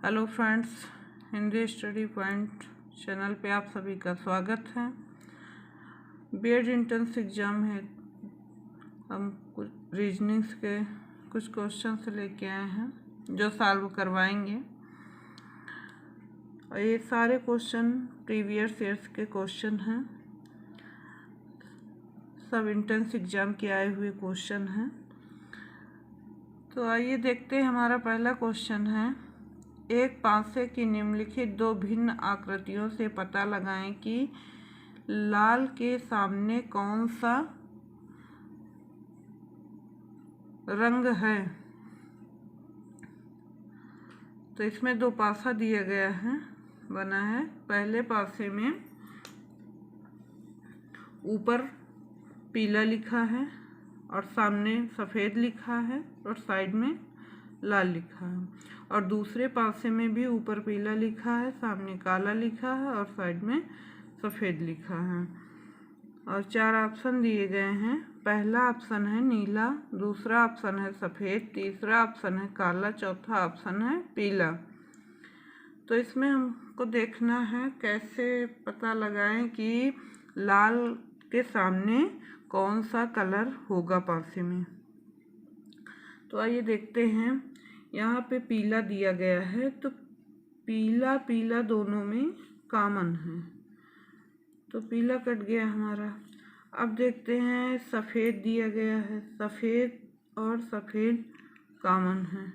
Hello friends, Hindi study point channel पे आप सभी का स्वागत है। बीएड एंट्रेंस एग्ज़ाम है। हम कुछ रीजनिंग्स के कुछ क्वेश्चन लेके आए हैं जो सॉल्व करवाएंगे। और ये सारे क्वेश्चन प्रीवियस ईयर्स के क्वेश्चन हैं, सब एंट्रेंस एग्ज़ाम के आए हुए क्वेश्चन हैं। तो आइए देखते हैं। हमारा पहला क्वेश्चन है, एक पासे की निम्नलिखित दो भिन्न आकृतियों से पता लगाएं कि लाल के सामने कौन सा रंग है। तो इसमें दो पासा दिया गया है, बना है। पहले पासे में ऊपर पीला लिखा है और सामने सफ़ेद लिखा है और साइड में लाल लिखा है। और दूसरे पासे में भी ऊपर पीला लिखा है, सामने काला लिखा है और साइड में सफ़ेद लिखा है। और चार ऑप्शन दिए गए हैं। पहला ऑप्शन है नीला, दूसरा ऑप्शन है सफ़ेद, तीसरा ऑप्शन है काला, चौथा ऑप्शन है पीला। तो इसमें हमको देखना है कैसे पता लगाएं कि लाल के सामने कौन सा कलर होगा पासे में। तो आइए देखते हैं। यहाँ पे पीला दिया गया है, तो पीला पीला दोनों में कॉमन है, तो पीला कट गया हमारा। अब देखते हैं, सफ़ेद दिया गया है, सफ़ेद और सफ़ेद कॉमन है।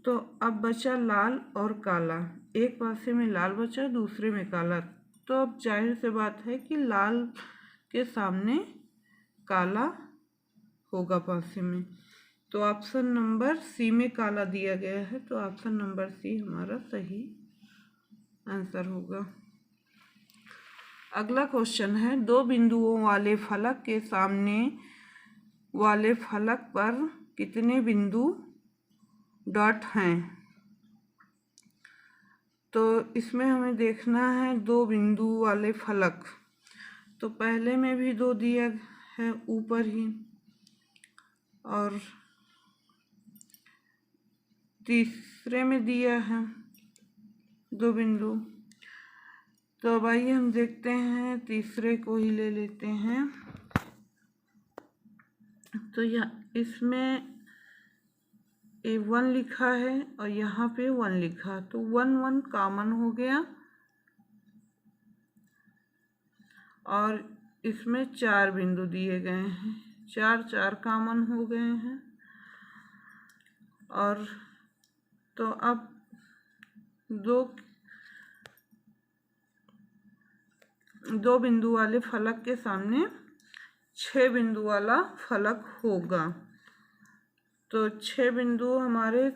तो अब बचा लाल और काला। एक पासे में लाल बचा, दूसरे में काला। तो अब जाहिर सी बात है कि लाल के सामने काला होगा पासे में। तो ऑप्शन नंबर सी में काला दिया गया है, तो ऑप्शन नंबर सी हमारा सही आंसर होगा। अगला क्वेश्चन है, दो बिंदुओं वाले फलक के सामने वाले फलक पर कितने बिंदु डॉट हैं। तो इसमें हमें देखना है दो बिंदु वाले फलक। तो पहले में भी दो दिया है ऊपर ही, और तीसरे में दिया है दो बिंदु। तो अब आइए हम देखते हैं, तीसरे को ही ले लेते हैं। तो इसमें A1 लिखा है और यहाँ पे 1 लिखा, तो 1 1 कॉमन हो गया। और इसमें 4 बिंदु दिए गए हैं, 4 4 कॉमन हो गए हैं। और तो अब दो बिंदु वाले फलक के सामने 6 बिंदु वाला फलक होगा। तो 6 बिंदु हमारे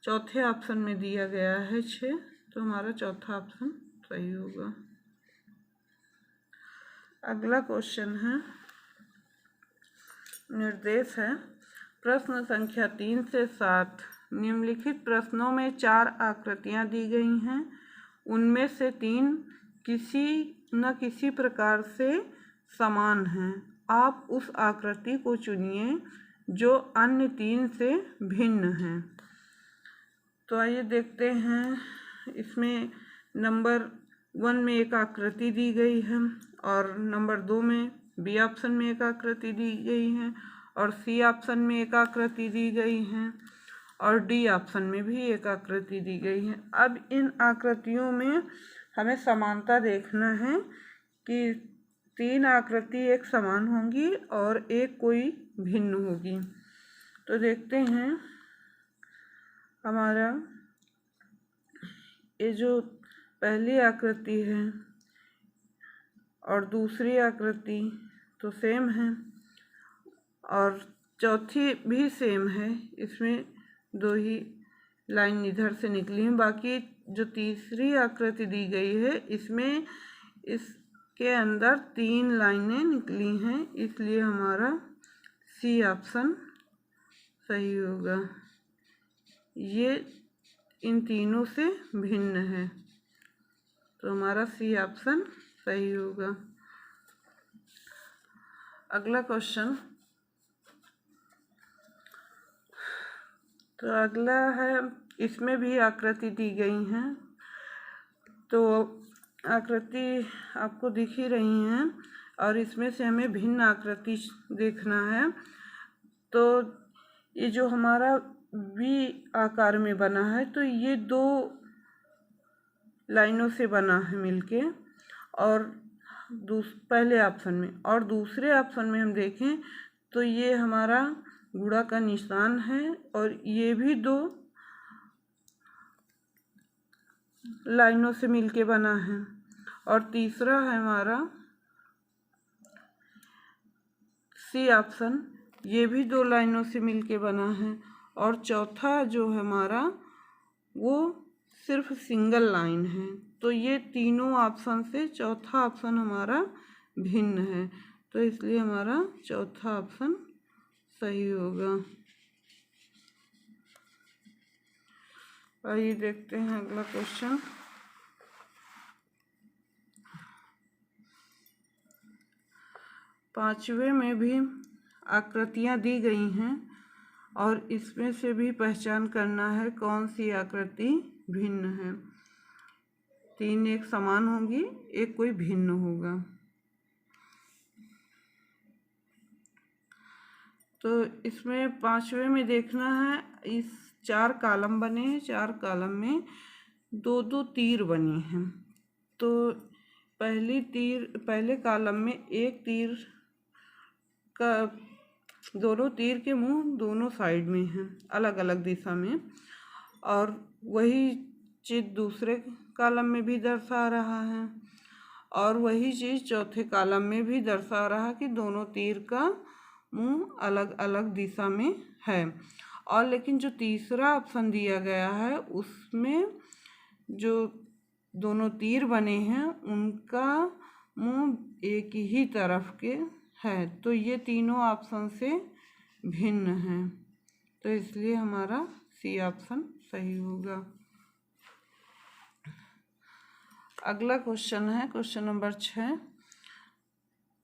चौथे ऑप्शन में दिया गया है 6, तो हमारा चौथा ऑप्शन सही होगा। अगला क्वेश्चन है, निर्देश है, प्रश्न संख्या 3 से 7। निम्नलिखित प्रश्नों में 4 आकृतियां दी गई हैं, उनमें से 3 किसी न किसी प्रकार से समान हैं। आप उस आकृति को चुनिए जो अन्य 3 से भिन्न है। तो आइए देखते हैं। इसमें नंबर 1 में एक आकृति दी गई है, और नंबर 2 में बी ऑप्शन में एक आकृति दी गई है, और सी ऑप्शन में एक आकृति दी गई है, और डी ऑप्शन में भी एक आकृति दी गई है। अब इन आकृतियों में हमें समानता देखना है कि 3 आकृति एक समान होंगी और एक कोई भिन्न होगी। तो देखते हैं, हमारा ये जो पहली आकृति है और दूसरी आकृति तो सेम है, और चौथी भी सेम है। इसमें 2 ही लाइन इधर से निकली हैं। बाकी जो तीसरी आकृति दी गई है, इसमें इसके अंदर 3 लाइनें निकली हैं, इसलिए हमारा सी ऑप्शन सही होगा। ये इन तीनों से भिन्न है, तो हमारा सी ऑप्शन सही होगा। अगला क्वेश्चन, तो अगला है, इसमें भी आकृति दी गई हैं, तो आकृति आपको दिख ही रही हैं और इसमें से हमें भिन्न आकृति देखना है। तो ये जो हमारा वी आकार में बना है, तो ये 2 लाइनों से बना है मिलके, और पहले ऑप्शन में, और दूसरे ऑप्शन में हम देखें तो ये हमारा गुणा का निशान है और ये भी 2 लाइनों से मिलके बना है। और तीसरा है हमारा सी ऑप्शन, ये भी 2 लाइनों से मिलके बना है। और चौथा जो है हमारा वो सिर्फ सिंगल लाइन है। तो ये तीनों ऑप्शन से चौथा ऑप्शन हमारा भिन्न है, तो इसलिए हमारा चौथा ऑप्शन सही होगा। आइए देखते हैं अगला क्वेश्चन। पांचवे में भी आकृतियां दी गई हैं और इसमें से भी पहचान करना है कौन सी आकृति भिन्न है। 3 एक समान होगी, एक कोई भिन्न होगा। तो इसमें पांचवे में देखना है, इस 4 कॉलम बने हैं, 4 कॉलम में 2-2 तीर बने हैं। तो पहले कॉलम में एक तीर का, दोनों तीर के मुंह दोनों साइड में हैं, अलग अलग दिशा में, और वही चीज़ दूसरे कॉलम में भी दर्शा रहा है, और वही चीज़ चौथे कॉलम में भी दर्शा रहा कि दोनों तीर का मुंह अलग अलग दिशा में है। और लेकिन जो तीसरा ऑप्शन दिया गया है उसमें जो दोनों तीर बने हैं उनका मुंह एक ही तरफ के है, तो ये तीनों ऑप्शन से भिन्न हैं, तो इसलिए हमारा सी ऑप्शन सही होगा। अगला क्वेश्चन है क्वेश्चन नंबर 6।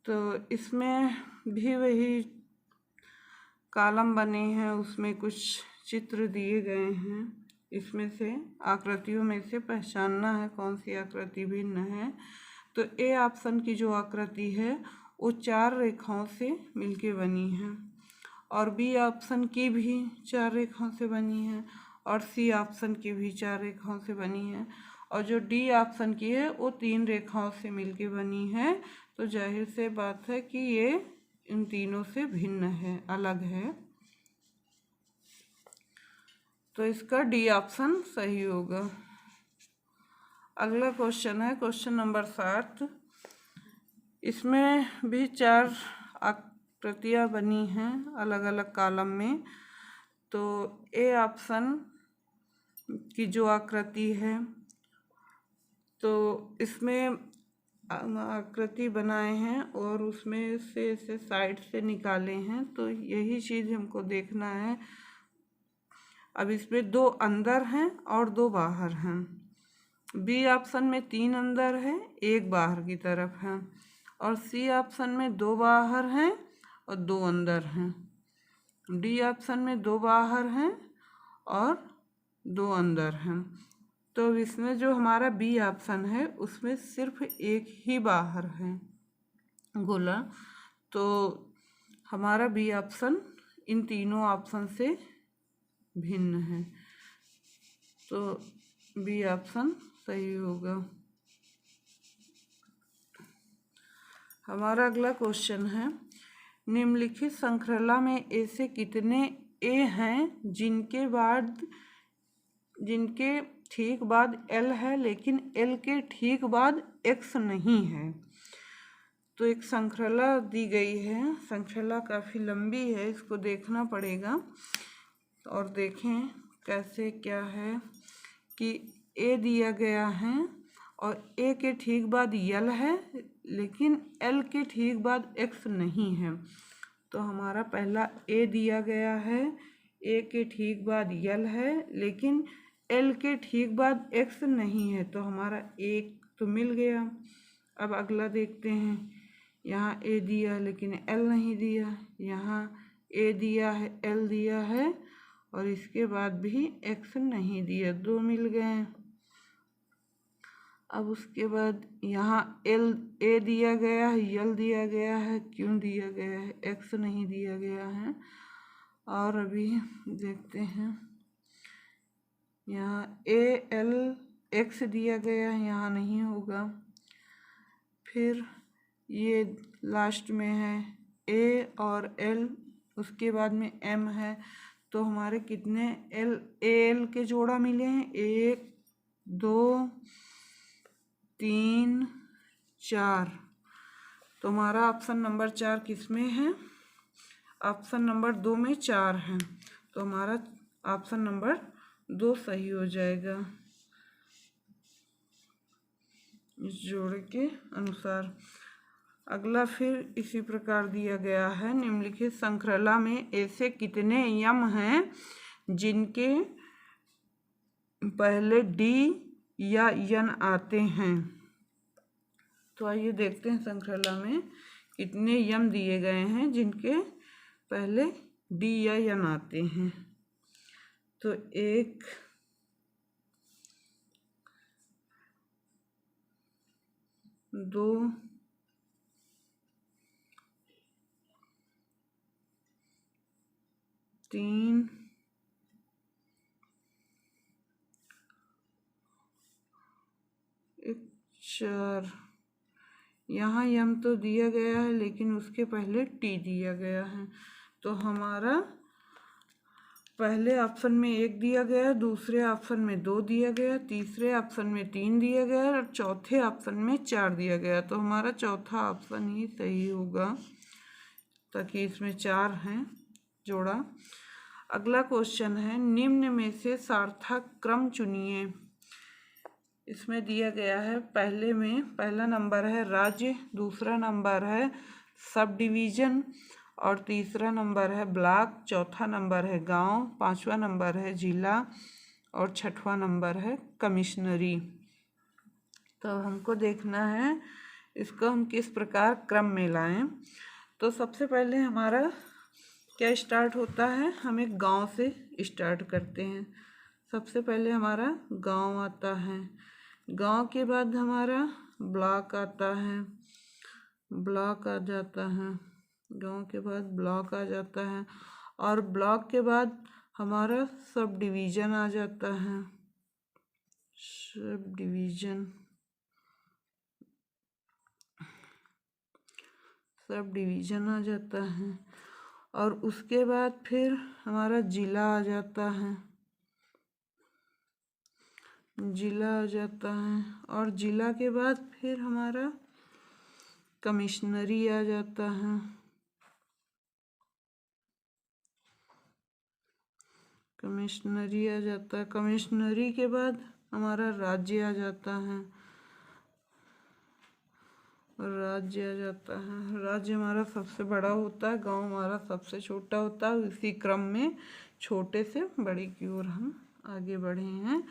तो इसमें भी वही कॉलम बने हैं, उसमें कुछ चित्र दिए गए हैं। इसमें से आकृतियों में से पहचानना है कौन सी आकृति भिन्न है। तो ए ऑप्शन की जो आकृति है वो 4 रेखाओं से मिलके बनी है, और बी ऑप्शन की भी 4 रेखाओं से बनी है, और सी ऑप्शन की भी 4 रेखाओं से बनी है, और जो डी ऑप्शन की है वो 3 रेखाओं से मिलके बनी है। तो जाहिर से बात है कि ये इन तीनों से भिन्न है, अलग है, तो इसका डी ऑप्शन सही होगा। अगला क्वेश्चन है क्वेश्चन नंबर 7। इसमें भी 4 आकृतियाँ बनी हैं अलग अलग कॉलम में। तो ए ऑप्शन की जो आकृति है, तो इसमें आकृति बनाए हैं और उसमें से इसे साइड से निकाले हैं, तो यही चीज़ हमको देखना है। अब इसमें 2 अंदर हैं और 2 बाहर हैं। बी ऑप्शन में 3 अंदर है, 1 बाहर की तरफ है, और सी ऑप्शन में 2 बाहर हैं और 2 अंदर हैं। डी ऑप्शन में 2 बाहर हैं और 2 अंदर हैं। तो इसमें जो हमारा बी ऑप्शन है उसमें सिर्फ 1 ही बाहर है गोला, तो हमारा बी ऑप्शन इन तीनों ऑप्शन से भिन्न है, तो बी ऑप्शन सही होगा। हमारा अगला क्वेश्चन है, निम्नलिखित श्रृंखला में ऐसे कितने ए हैं जिनके ठीक बाद एल है लेकिन एल के ठीक बाद एक्स नहीं है। तो एक श्रृंखला दी गई है, श्रृंखला काफ़ी लंबी है, इसको देखना पड़ेगा और देखें कैसे क्या है कि ए दिया गया है और ए के ठीक बाद यल है लेकिन एल के ठीक बाद एक्स नहीं है। तो हमारा पहला ए दिया गया है, ए के ठीक बाद यल है लेकिन एल के ठीक बाद एक्स नहीं है, तो हमारा एक तो मिल गया। अब अगला देखते हैं, यहाँ ए दिया है लेकिन एल नहीं दिया, यहाँ ए दिया है एल दिया है और इसके बाद भी x नहीं दिया, 2 मिल गए। अब उसके बाद यहाँ a दिया गया है, l दिया गया है, q दिया गया है, x नहीं दिया गया है। और अभी देखते हैं, यहाँ a l x दिया गया है, यहाँ नहीं होगा। फिर ये लास्ट में है a और l, उसके बाद में m है। तो हमारे कितने l के जोड़ा मिले हैं, 1 2 3 4। तो हमारा ऑप्शन नंबर 4 किस में है, ऑप्शन नंबर 2 में 4 है। तो हमारा ऑप्शन नंबर 2 सही हो जाएगा इस जोड़े के अनुसार। अगला फिर इसी प्रकार दिया गया है, निम्नलिखित श्रृंखला में ऐसे कितने यम हैं जिनके पहले डी या यन आते हैं। तो आइए देखते हैं श्रृंखला में कितने यम दिए गए हैं जिनके पहले डी या यन आते हैं। तो 1 2 3 4। यहाँ यम तो दिया गया है लेकिन उसके पहले टी दिया गया है। तो हमारा पहले ऑप्शन में 1 दिया गया, दूसरे ऑप्शन में 2 दिया गया, तीसरे ऑप्शन में 3 दिया गया और चौथे ऑप्शन में 4 दिया गया। तो हमारा चौथा ऑप्शन ही सही होगा, ताकि इसमें 4 हैं जोड़ा। अगला क्वेश्चन है, निम्न में से सार्थक क्रम चुनिए। इसमें दिया गया है, पहले में पहला नंबर है राज्य, दूसरा नंबर है सब डिवीज़न और तीसरा नंबर है ब्लॉक, चौथा नंबर है गांव, पांचवा नंबर है जिला और छठवां नंबर है कमिश्नरी। तो हमको देखना है इसको हम किस प्रकार क्रम में लाएं। तो सबसे पहले हमारा क्या स्टार्ट होता है, हम एक गांव से स्टार्ट करते हैं। सबसे पहले हमारा गांव आता है, गांव के बाद हमारा ब्लॉक आता है, ब्लॉक आ जाता है, गांव के बाद ब्लॉक आ जाता है और ब्लॉक के बाद हमारा सब डिवीज़न आ जाता है, सब डिवीज़न, सब डिवीज़न आ जाता है। और उसके बाद फिर हमारा जिला आ जाता है, जिला आ जाता है और जिला के बाद फिर हमारा कमिश्नरी आ जाता है, कमिश्नरी आ जाता है। कमिश्नरी के बाद हमारा राज्य आ जाता है, राज्य आ जाता है। राज्य हमारा सबसे बड़ा होता है, गांव हमारा सबसे छोटा होता है। इसी क्रम में छोटे से बड़े की ओर हम आगे बढ़े हैं।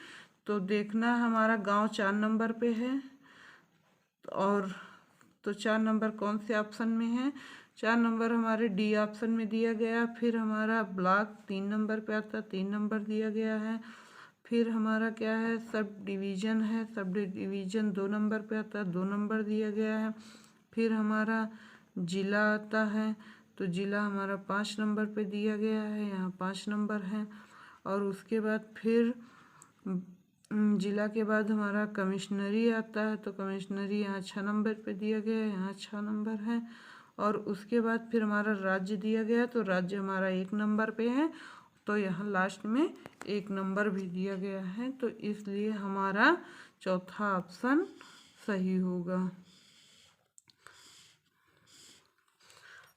तो देखना हमारा गांव 4 नंबर पे है और तो 4 नंबर कौन से ऑप्शन में है, 4 नंबर हमारे डी ऑप्शन में दिया गया। फिर हमारा ब्लॉक 3 नंबर पे आता, 3 नंबर दिया गया है। फिर हमारा क्या है, सब डिवीज़न है, सब डिवीज़न 2 नंबर पे आता है, 2 नंबर दिया गया है। फिर हमारा जिला आता है, तो जिला हमारा 5 नंबर पे दिया गया है, यहाँ 5 नंबर है। और उसके बाद फिर जिला के बाद हमारा कमिश्नरी आता है, तो कमिश्नरी यहाँ 6 नंबर पे दिया गया है, यहाँ 6 नंबर है। और उसके बाद फिर हमारा राज्य दिया गया, तो राज्य हमारा 1 नंबर पे है, तो यहाँ लास्ट में 1 नंबर भी दिया गया है। तो इसलिए हमारा चौथा ऑप्शन सही होगा।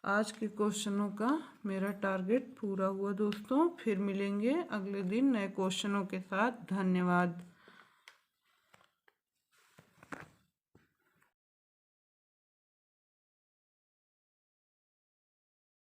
आज के क्वेश्चनों का मेरा टारगेट पूरा हुआ दोस्तों। फिर मिलेंगे अगले दिन नए क्वेश्चनों के साथ। धन्यवाद।